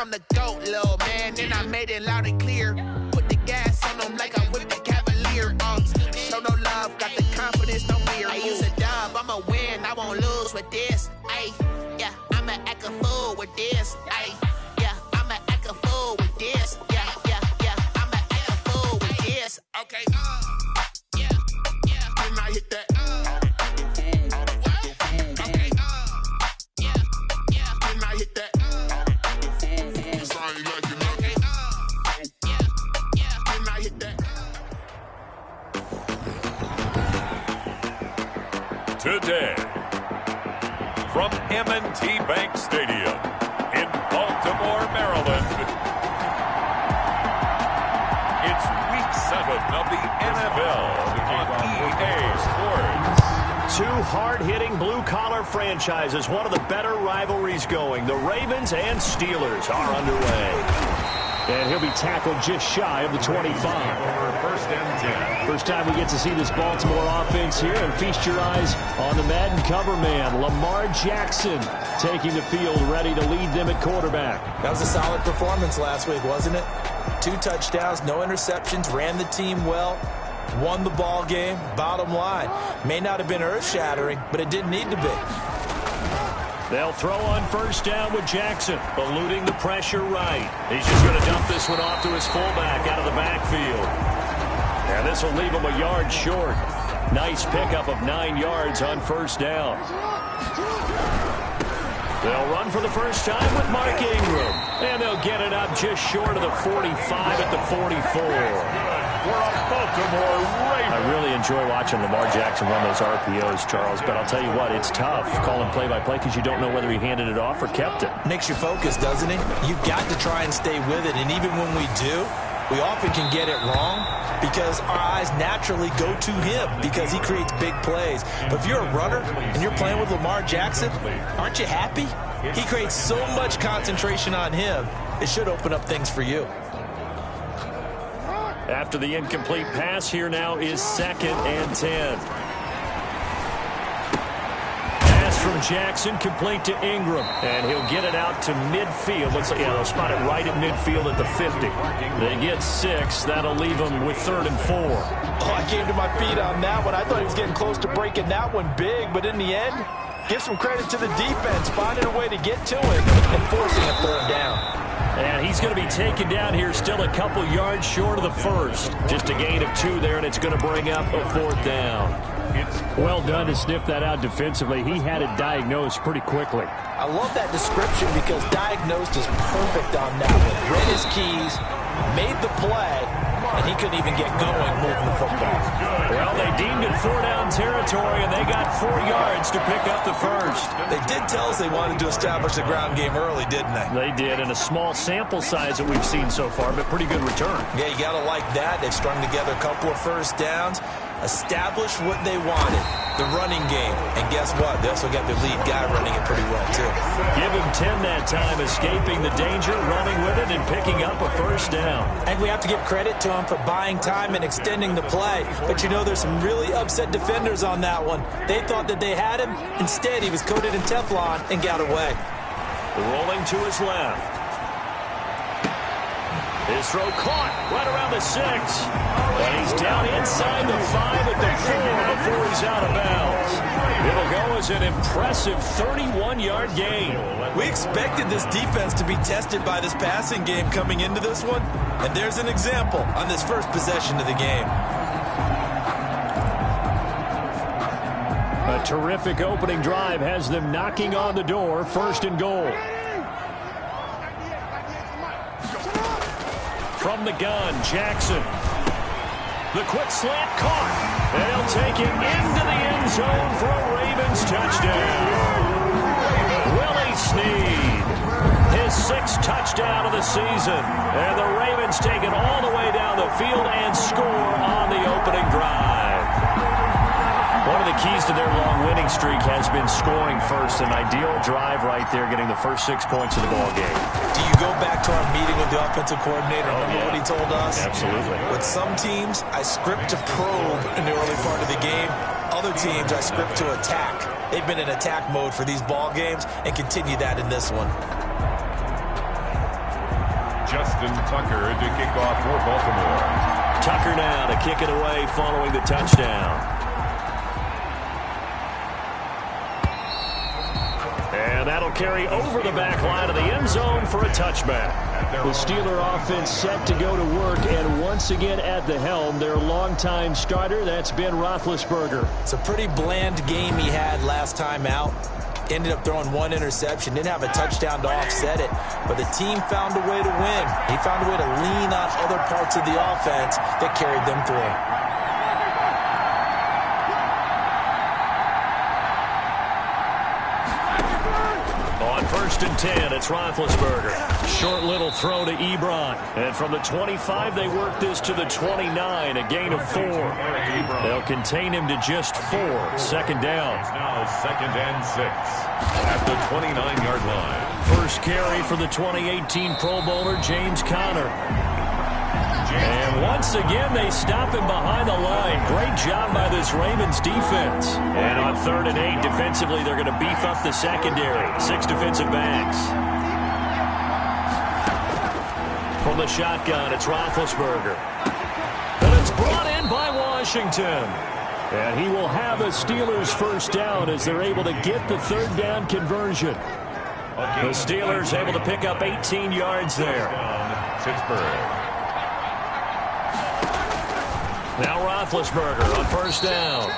I'm the GOAT, little man, and I made it loud and clear. Put the gas on them like I whipped the Cavalier. Show no love, got the confidence, no fear. I use a dub, I'ma win, I won't lose with this. Ay, yeah, I'ma act a fool with this. Ay, yeah, I'ma act a fool with this. Yeah, yeah, yeah, I'ma act a fool with this. Okay, yeah, yeah, when I hit that, okay, yeah, yeah, when I hit that, cause I ain't like it, okay, yeah, yeah, when I hit that. Today, from M&T Bank Stadium in Baltimore, Maryland, it's Week 7 of the NFL on EA Sports. Two hard-hitting blue-collar franchises, one of the better rivalries going. The Ravens and Steelers are underway. And he'll be tackled just shy of the 25. First and 10. First time we get to see this Baltimore offense here, and feast your eyes on the Madden cover man, Lamar Jackson, taking the field, ready to lead them at quarterback. That was a solid performance last week, wasn't it? 2 touchdowns, no interceptions, ran the team well, won the ball game. Bottom line, may not have been earth-shattering, but it didn't need to be. They'll throw on first down with Jackson, eluding the pressure right. He's just going to dump this one off to his fullback out of the backfield. And this will leave him a yard short. Nice pickup of 9 yards on first down. They'll run for the first time with Mark Ingram. And they'll get it up just short of the 45 at the 44. We're on Baltimore Ravens. I really enjoy watching Lamar Jackson run those RPOs, Charles, but I'll tell you what, it's tough calling play-by-play because you don't know whether he handed it off or kept it. Makes you focus, doesn't it? You've got to try and stay with it, and even when we do, we often can get it wrong because our eyes naturally go to him because he creates big plays. But if you're a runner and you're playing with Lamar Jackson, aren't you happy? He creates so much concentration on him, it should open up things for you. After the incomplete pass, here now is 2nd and 10. Pass from Jackson, complete to Ingram. And he'll get it out to midfield. Looks like, yeah, they'll spot it right at midfield at the 50. They get 6. That'll leave them with 3rd and 4. Oh, I came to my feet on that one. I thought he was getting close to breaking that one big. But in the end, give some credit to the defense, finding a way to get to him and forcing a 3rd down. And he's going to be taken down here, still a couple yards short of the first. Just a gain of 2 there, and it's going to bring up a 4th down. Well done to sniff that out defensively. He had it diagnosed pretty quickly. I love that description because diagnosed is perfect on that one. Read his keys, made the play, and he couldn't even get going moving the football. Well, they deemed it 4-down territory, and they got 4 yards to pick up the first. They did tell us they wanted to establish the ground game early, didn't they? They did, in a small sample size that we've seen so far, but pretty good return. Yeah, you got to like that. They've strung together a couple of first downs, established what they wanted, the running game. And guess what? They also got their lead guy running it pretty well, too. Give him 10 that time, escaping the danger, running with it, and picking up a first down. And we have to give credit to him for buying time and extending the play. But you know, there's some really upset defenders on that one. They thought that they had him. Instead, he was coated in Teflon and got away. Rolling to his left. His throw caught right around the 6. And he's down inside the 5 at the 4 before he's out of bounds. It'll go as an impressive 31-yard gain. We expected this defense to be tested by this passing game coming into this one. And there's an example on this first possession of the game. A terrific opening drive has them knocking on the door, 1st and goal. From the gun, Jackson. The quick slant caught. And he'll take it into the end zone for a Ravens touchdown. Willie Snead, his 6th touchdown of the season. And the Ravens take it all the way down the field and score on the opening drive. One of the keys to their long winning streak has been scoring first. An ideal drive right there, getting the first 6 points of the ball game. Do you go back to our meeting with the offensive coordinator? Remember what he told us? Absolutely. With some teams, I script to probe in the early part of the game. Other teams, I script to attack. They've been in attack mode for these ball games and continue that in this one. Justin Tucker to kick off for Baltimore. Tucker now to kick it away following the touchdown. And that'll carry over the back line of the end zone for a touchback. The Steeler offense set to go to work, and once again at the helm, their longtime starter, that's Ben Roethlisberger. It's a pretty bland game he had last time out. Ended up throwing one interception, didn't have a touchdown to offset it, but the team found a way to win. He found a way to lean on other parts of the offense that carried them through. First and 10, it's Roethlisberger. Short little throw to Ebron. And from the 25, they work this to the 29, a gain of 4. They'll contain him to just 4. Second down. Now 2nd and 6 at the 29-yard line. First carry for the 2018 Pro Bowler, James Conner. And once again, they stop him behind the line. Great job by this Ravens defense. And on 3rd and 8, defensively, they're going to beef up the secondary. 6 defensive backs. From the shotgun, it's Roethlisberger. And it's brought in by Washington. And he will have a Steelers first down as they're able to get the 3rd down conversion. The Steelers able to pick up 18 yards there. Pittsburgh. Now Roethlisberger on first down.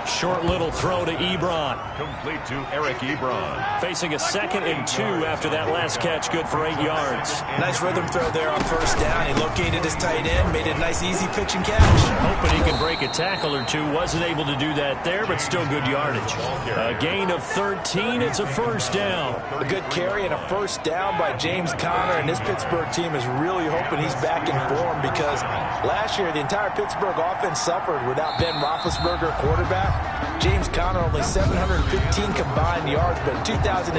Short little throw to Ebron. Complete to Eric Ebron. Facing a 2nd and 2 after that last catch, good for 8 yards. Nice rhythm throw there on first down. He located his tight end, made it a nice easy pitch and catch. Hoping he can break a tackle or two. Wasn't able to do that there, but still good yardage. A gain of 13. It's a first down. A good carry and a first down by James Conner, and this Pittsburgh team is really hoping he's back in form because last year the entire Pittsburgh offense suffered without Ben Roethlisberger, quarterback. James Conner only 715 combined yards, but in 2018,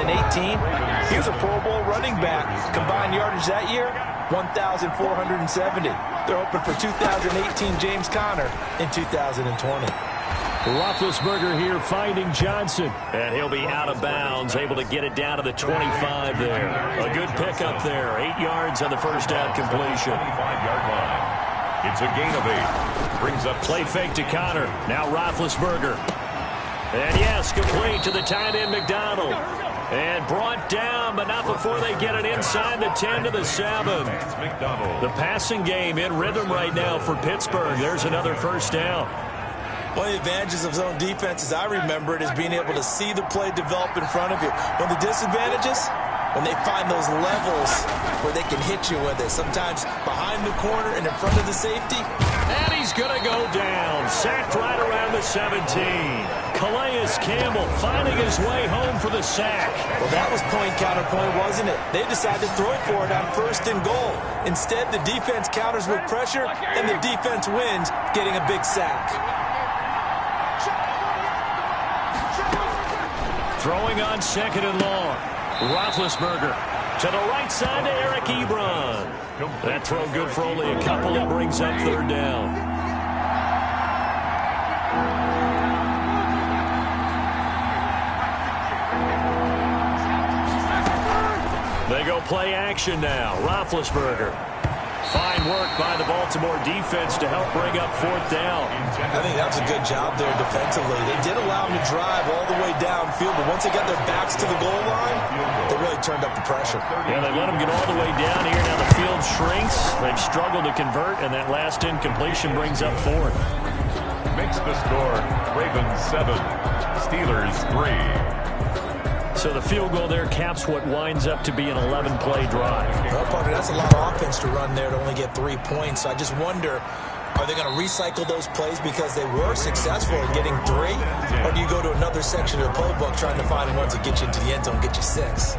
he was a Pro Bowl running back. Combined yardage that year, 1,470. They're hoping for 2018 James Conner in 2020. Roethlisberger here finding Johnson. And he'll be out of bounds, able to get it down to the 25 there. A good pickup there. 8 yards on the first down completion. 25-yard line. It's a gain of 8. Brings up play fake to Conner. Now Roethlisberger. And yes, complete to the tight end McDonald. And brought down, but not before they get it inside the 10 to the 7. The passing game in rhythm right now for Pittsburgh. There's another first down. One of the advantages of zone defense, as I remember it, is being able to see the play develop in front of you. One of the disadvantages, when they find those levels where they can hit you with it, sometimes behind the corner and in front of the safety. And he's going to go down. Sacked right around the 17. Calais Campbell finding his way home for the sack. Well, that was point counterpoint, wasn't it? They decided to throw for it on 1st and goal. Instead, the defense counters with pressure, and the defense wins, getting a big sack. Throwing on 2nd and long. Roethlisberger to the right side to Eric Ebron. That throw good for only a couple. It brings up 3rd down. They go play action now. Roethlisberger. Fine work by the Baltimore defense to help bring up 4th down. I think that was a good job there defensively. They did allow them to drive all the way downfield, but once they got their backs to the goal line, they really turned up the pressure. Yeah, they let them get all the way down here. Now the field shrinks. They've struggled to convert, and that last incompletion brings up 4th. Makes the score Ravens 7, Steelers 3. So the field goal there caps what winds up to be an 11-play drive. Well, partner, that's a lot of offense to run there to only get 3 points. So I just wonder, are they going to recycle those plays because they were successful in getting 3? Or do you go to another section of the playbook trying to find ones that get you into the end zone, get you 6?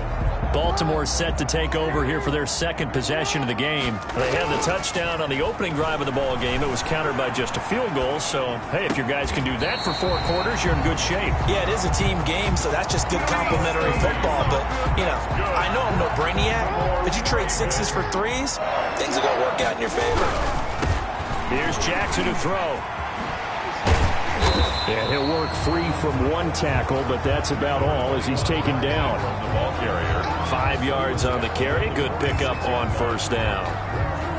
Baltimore set to take over here for their 2nd possession of the game. They had the touchdown on the opening drive of the ball game. It was countered by just a field goal. So, hey, if your guys can do that for 4 quarters, you're in good shape. Yeah, it is a team game, so that's just good complementary football. But, you know, I know I'm no brainiac, but you trade 6s for 3s, things are going to work out in your favor. Here's Jackson to throw. And he'll work free from 1 tackle, but that's about all as he's taken down. The ball carrier. 5 yards on the carry. Good pickup on first down.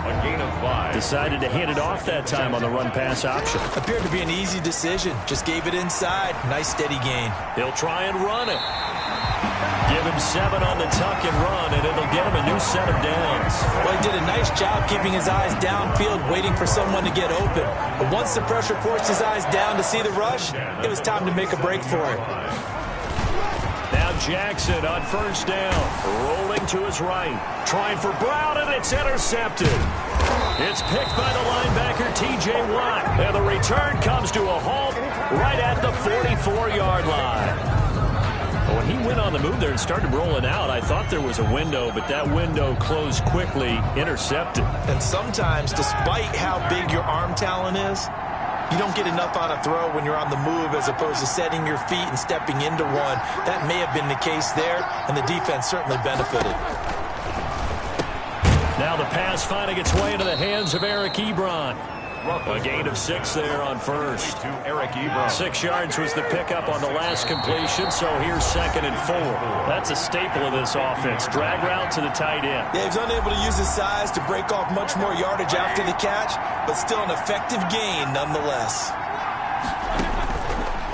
A gain of 5. Decided to hand it off that time on the run-pass option. Appeared to be an easy decision. Just gave it inside. Nice steady gain. He'll try and run it. Give him 7 on the tuck and run, and it'll get him a new set of downs. Well, he did a nice job keeping his eyes downfield, waiting for someone to get open. But once the pressure forced his eyes down to see the rush, it was time to make a break for it. Now Jackson on first down, rolling to his right. Trying for Brown, and it's intercepted. It's picked by the linebacker, T.J. Watt. And the return comes to a halt right at the 44-yard line. When he went on the move there and started rolling out, I thought there was a window, but that window closed quickly, intercepted. And sometimes, despite how big your arm talent is, you don't get enough on a throw when you're on the move as opposed to setting your feet and stepping into one. That may have been the case there, and the defense certainly benefited. Now the pass finding its way into the hands of Eric Ebron. A gain of 6 there on first. 6 yards was the pickup on the last completion, so here's 2nd and 4. That's a staple of this offense. Drag route to the tight end. Yeah, he's unable to use his size to break off much more yardage after the catch, but still an effective gain nonetheless.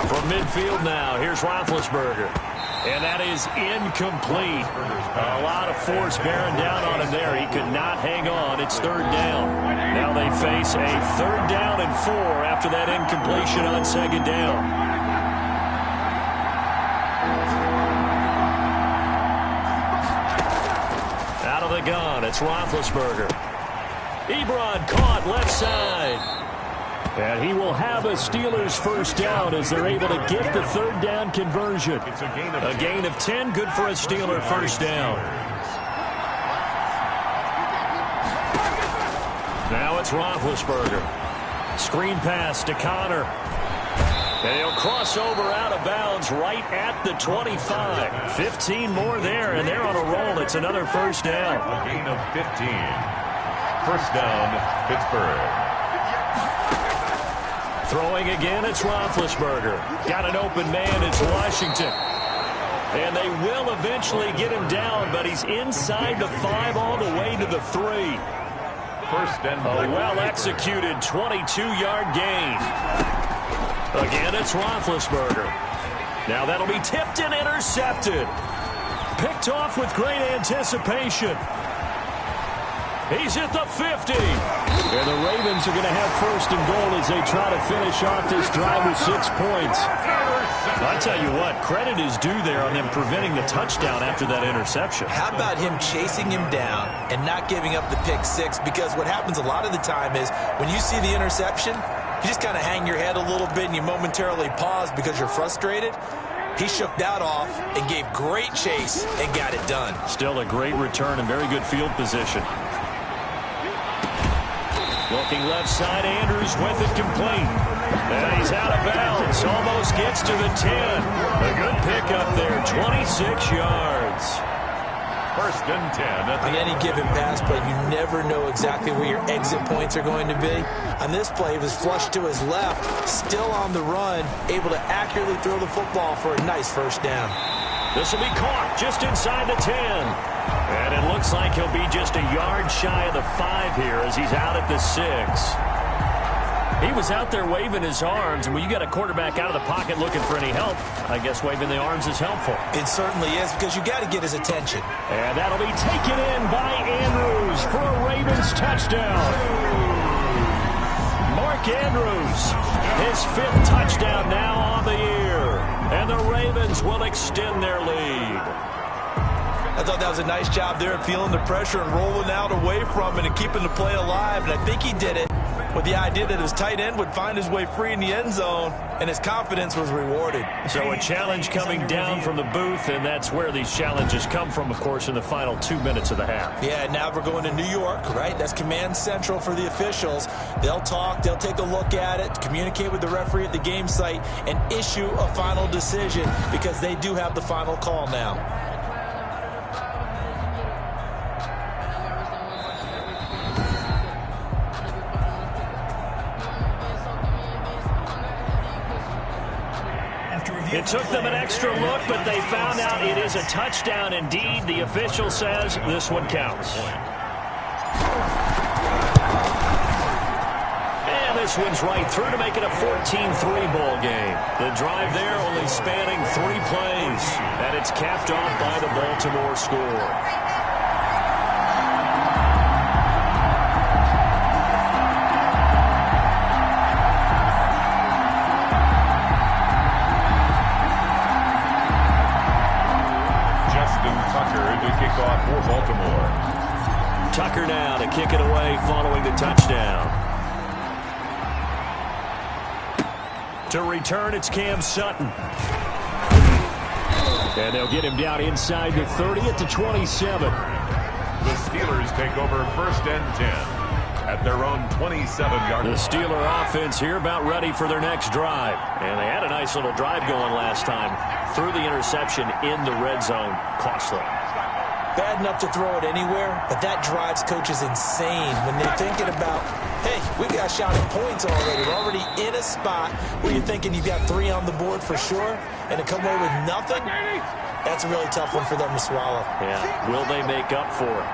From midfield now, here's Roethlisberger. And that is incomplete. A lot of force bearing down on him there. He could not hang on. It's 3rd down. Now they face a 3rd down and 4 after that incompletion on 2nd down. Out of the gun, it's Roethlisberger. Ebron caught left side. And he will have a Steelers first down as they're able to get the 3rd down conversion. A gain of 10, good for a Steeler first down. Now it's Roethlisberger. Screen pass to Connor. And he'll cross over out of bounds right at the 25. 15 more there, and they're on a roll. It's another first down. A gain of 15. First down, Pittsburgh. Throwing again, it's Roethlisberger. Got an open man, it's Washington. And they will eventually get him down, but he's inside the 5 all the way to the 3. First and a well-executed 22-yard gain. Again, it's Roethlisberger. Now that'll be tipped and intercepted. Picked off with great anticipation. He's at the 50. And the Ravens are going to have 1st and goal as they try to finish off this drive with 6 points. I tell you what, credit is due there on them preventing the touchdown after that interception. How about him chasing him down and not giving up the pick 6? Because what happens a lot of the time is when you see the interception, you just kind of hang your head a little bit and you momentarily pause because you're frustrated. He shook that off and gave great chase and got it done. Still a great return and very good field position. Looking left side, Andrews with it complete. And he's out of bounds. Almost gets to the 10. A good pickup there, 26 yards. First and 10. On any given pass play, you never know exactly where your exit points are going to be. On this play, he was flushed to his left, still on the run, able to accurately throw the football for a nice first down. This will be caught just inside the 10. And it looks like he'll be just a yard shy of the 5 here as he's out at the 6. He was out there waving his arms, and when you got a quarterback out of the pocket looking for any help, I guess waving the arms is helpful. It certainly is, because you got to get his attention. And that'll be taken in by Andrews for a Ravens touchdown. Mark Andrews, his 5th touchdown now on the year. And the Ravens will extend their lead. I thought that was a nice job there of feeling the pressure and rolling out away from it and keeping the play alive. And I think he did it with the idea that his tight end would find his way free in the end zone, and his confidence was rewarded. So a challenge coming down from the booth, and that's where these challenges come from, of course, in the final 2 minutes of the half. Yeah, now we're going to New York, right? That's command central for the officials. They'll talk, they'll take a look at it, communicate with the referee at the game site, and issue a final decision because they do have the final call now. It took them an extra look, but they found out it is a touchdown indeed. The official says this one counts. And this one's right through to make it a 14-3 ball game. The drive there only spanning 3 plays, and it's capped off by the Baltimore score. For Baltimore. Tucker now to kick it away following the touchdown. To return, it's Cam Sutton. And they'll get him down inside the 30 at the 27. The Steelers take over 1st and 10 at their own 27-yard line. The Steeler offense here about ready for their next drive. And they had a nice little drive going last time. Threw the interception in the red zone. Costly. Bad enough to throw it anywhere, but that drives coaches insane when they're thinking about, hey, we got a shot at points already. We're already in a spot where you're thinking you've got 3 on the board for sure, and to come away with nothing, that's a really tough one for them to swallow. Yeah, will they make up for it?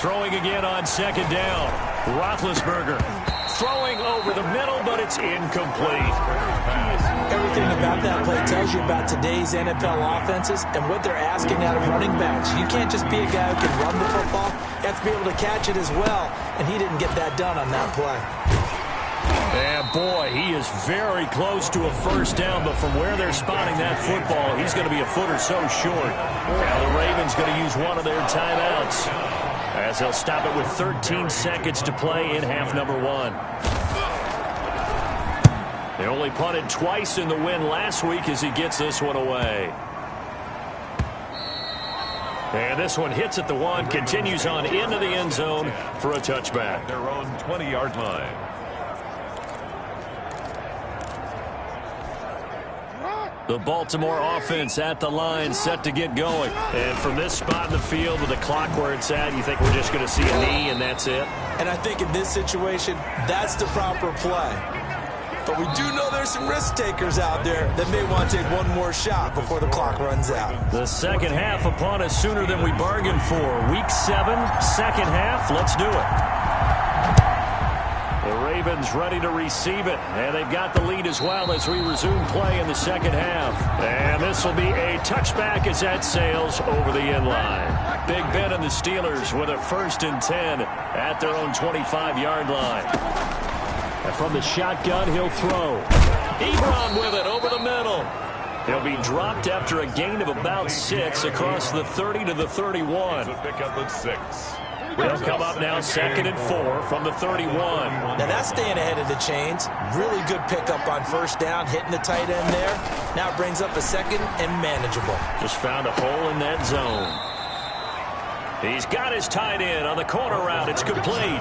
Throwing again on 2nd down. Roethlisberger throwing over the middle, but it's incomplete. Everything about that play tells you about today's NFL offenses and what they're asking out of running backs. You can't just be a guy who can run the football. You have to be able to catch it as well, and he didn't get that done on that play. And boy, he is very close to a 1st down, but from where they're spotting that football, he's going to be a foot or so short. Now the Ravens going to use one of their timeouts, as they'll stop it with 13 seconds to play in half number 1. They only punted twice in the win last week as he gets this one away. And this one hits at the 1, continues on into the end zone for a touchback. Their own 20-yard line. The Baltimore offense at the line, set to get going. And from this spot in the field with the clock where it's at, you think we're just going to see a knee and that's it? And I think in this situation, that's the proper play. But we do know there's some risk takers out there that may want to take one more shot before the clock runs out. The second half upon us sooner than we bargained for. Week 7, second half. Let's do it. The Ravens ready to receive it, and they've got the lead as well as we resume play in the second half. And this will be a touchback as that sails over the end line. Big Ben and the Steelers with a 1st and 10 at their own 25-yard line. And from the shotgun, he'll throw. Ebron with it over the middle. He'll be dropped after a gain of about 6 across the 30 to the 31. Pick up at 6. They'll come up now 2nd and 4 from the 31. Now that's staying ahead of the chains. Really good pickup on 1st down, hitting the tight end there. Now it brings up a 2nd and manageable. Just found a hole in that zone. He's got his tight end on the corner route. It's complete.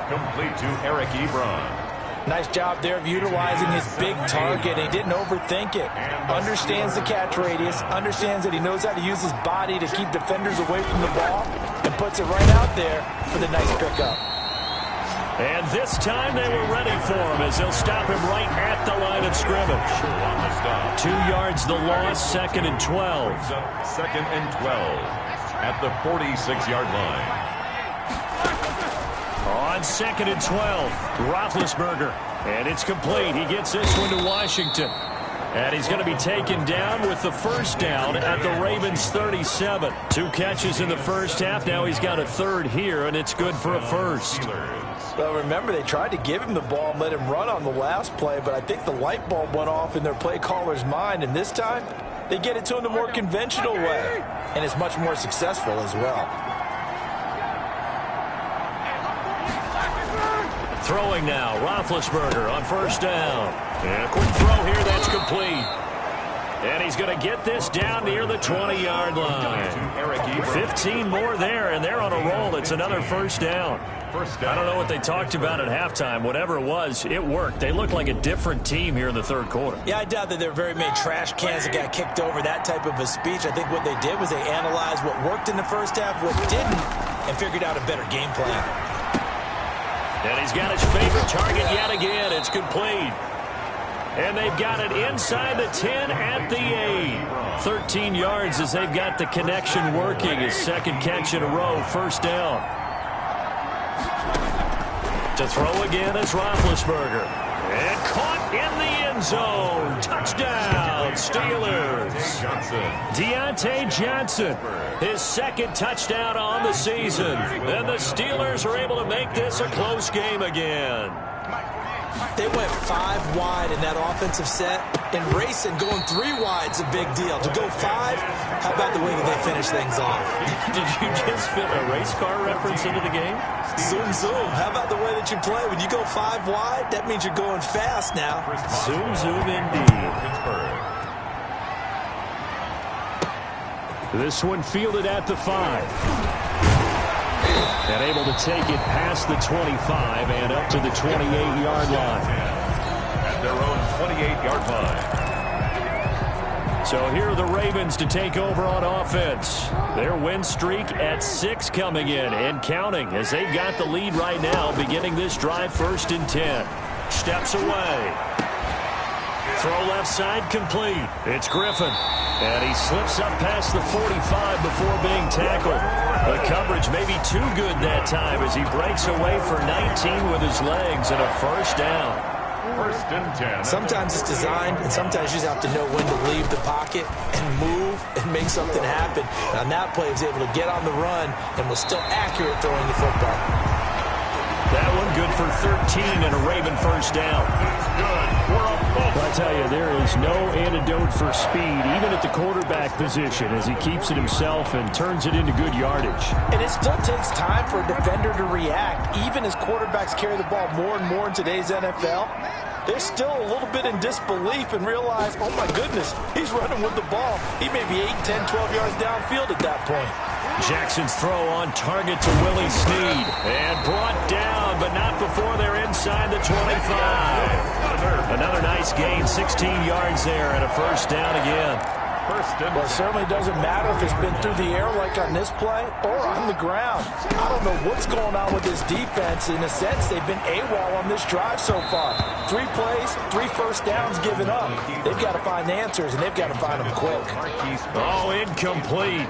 Complete to Eric Ebron. Nice job there of utilizing his big target. He didn't overthink it. Understands the catch radius. Understands that he knows how to use his body to keep defenders away from the ball. And puts it right out there for the nice pickup. And this time they were ready for him as they'll stop him right at the line of scrimmage. 2 yards the loss, 2nd and 12. 2nd and 12 at the 46-yard line. On 2nd and 12, Roethlisberger. And it's complete. He gets this one to Washington. And he's going to be taken down with the 1st down at the Ravens 37. 2 catches in the first half. Now he's got a 3rd here, and it's good for a 1st. Well, remember, they tried to give him the ball and let him run on the last play, but I think the light bulb went off in their play caller's mind, and this time they get it to him the more conventional way, and it's much more successful as well. Throwing now, Roethlisberger on 1st down. And a quick throw here, that's complete. And he's going to get this down near the 20-yard line. 15 more there, and they're on a roll. It's another 1st down. I don't know what they talked about at halftime. Whatever it was, it worked. They look like a different team here in the 3rd quarter. Yeah, I doubt that there were very many trash cans that got kicked over, that type of a speech. I think what they did was they analyzed what worked in the first half, what didn't, and figured out a better game plan. And he's got his favorite target yet again. It's complete. And they've got it inside the 10 at the 8. 13 yards as they've got the connection working. His second catch in a row, first down. To throw again is Roethlisberger. And caught in the end zone. Touchdown, Steelers. Deontay Johnson, his second touchdown on the season. And the Steelers are able to make this a close game again. They went 5 wide in that offensive set, and racing going 3 wide's a big deal. To go 5, how about the way that they finish things off? Did you just fit a race car reference into the game? Zoom, zoom. How about the way that you play? When you go 5 wide, that means you're going fast now. Zoom, zoom indeed. This one fielded at the 5. And able to take it past the 25 and up to the 28-yard line. At their own 28-yard line. So here are the Ravens to take over on offense. Their win streak at 6 coming in and counting as they've got the lead right now, beginning this drive 1st and 10. Steps away. Throw left side complete. It's Griffin. And he slips up past the 45 before being tackled. The coverage may be too good that time as he breaks away for 19 with his legs and a first down. 1st and 10. Sometimes it's designed, and sometimes you just have to know when to leave the pocket and move and make something happen. And on that play, he was able to get on the run and was still accurate throwing the football. That one good for 13 and a Raven first down. Good for a ball. I tell you, there is no antidote for speed, even at the quarterback position, as he keeps it himself and turns it into good yardage. And it still takes time for a defender to react. Even as quarterbacks carry the ball more and more in today's NFL, they're still a little bit in disbelief and realize, oh my goodness, he's running with the ball. He may be 8, 10, 12 yards downfield at that point. Jackson's throw on target to Willie Snead. And brought down, but not before they're inside the 25. Another nice gain, 16 yards there, and a first down again. Well, it certainly doesn't matter if it's been through the air like on this play or on the ground. I don't know what's going on with this defense. In a sense, they've been AWOL on this drive so far. 3 plays, 3 first downs given up. They've got to find answers, and they've got to find them quick. Oh, incomplete.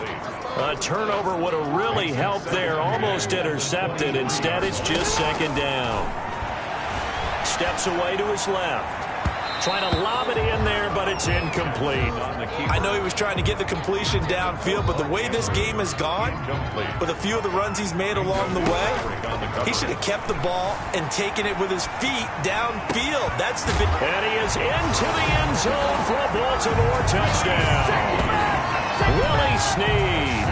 A turnover would have really helped there. Almost intercepted. Instead, it's just second down. Steps away to his left. Trying to lob it in there, but it's incomplete. I know he was trying to get the completion downfield, but the way this game has gone, with a few of the runs he's made along the way, he should have kept the ball and taken it with his feet downfield. That's the big... And he is into the end zone for a Baltimore touchdown. Willie Snead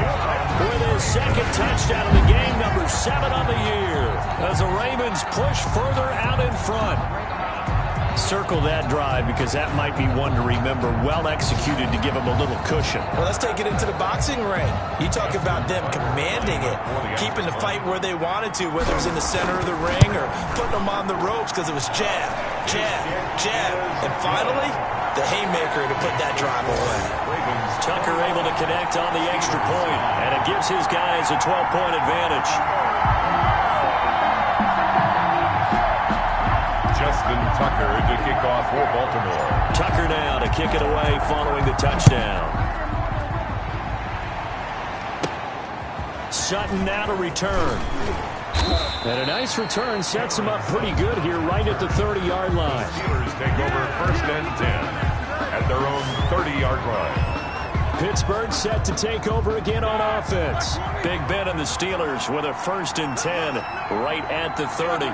with his second touchdown of the game, number 7 on the year, as the Ravens push further out in front. Circle that drive because that might be one to remember. Well executed to give him a little cushion. Well, let's take it into the boxing ring. You talk about them commanding it, keeping the fight where they wanted to, whether it was in the center of the ring or putting them on the ropes because it was jab, jab, jab. And finally, the haymaker to put that drive away. Tucker able to connect on the extra point, and it gives his guys a 12-point advantage. Justin Tucker to kick off for Baltimore. Tucker now to kick it away following the touchdown. Sutton now to return. And a nice return sets him up pretty good here right at the 30-yard line. Steelers take over 1st and 10 at their own 30-yard line. Pittsburgh set to take over again on offense. Big Ben and the Steelers with a 1st and 10 right at the 30.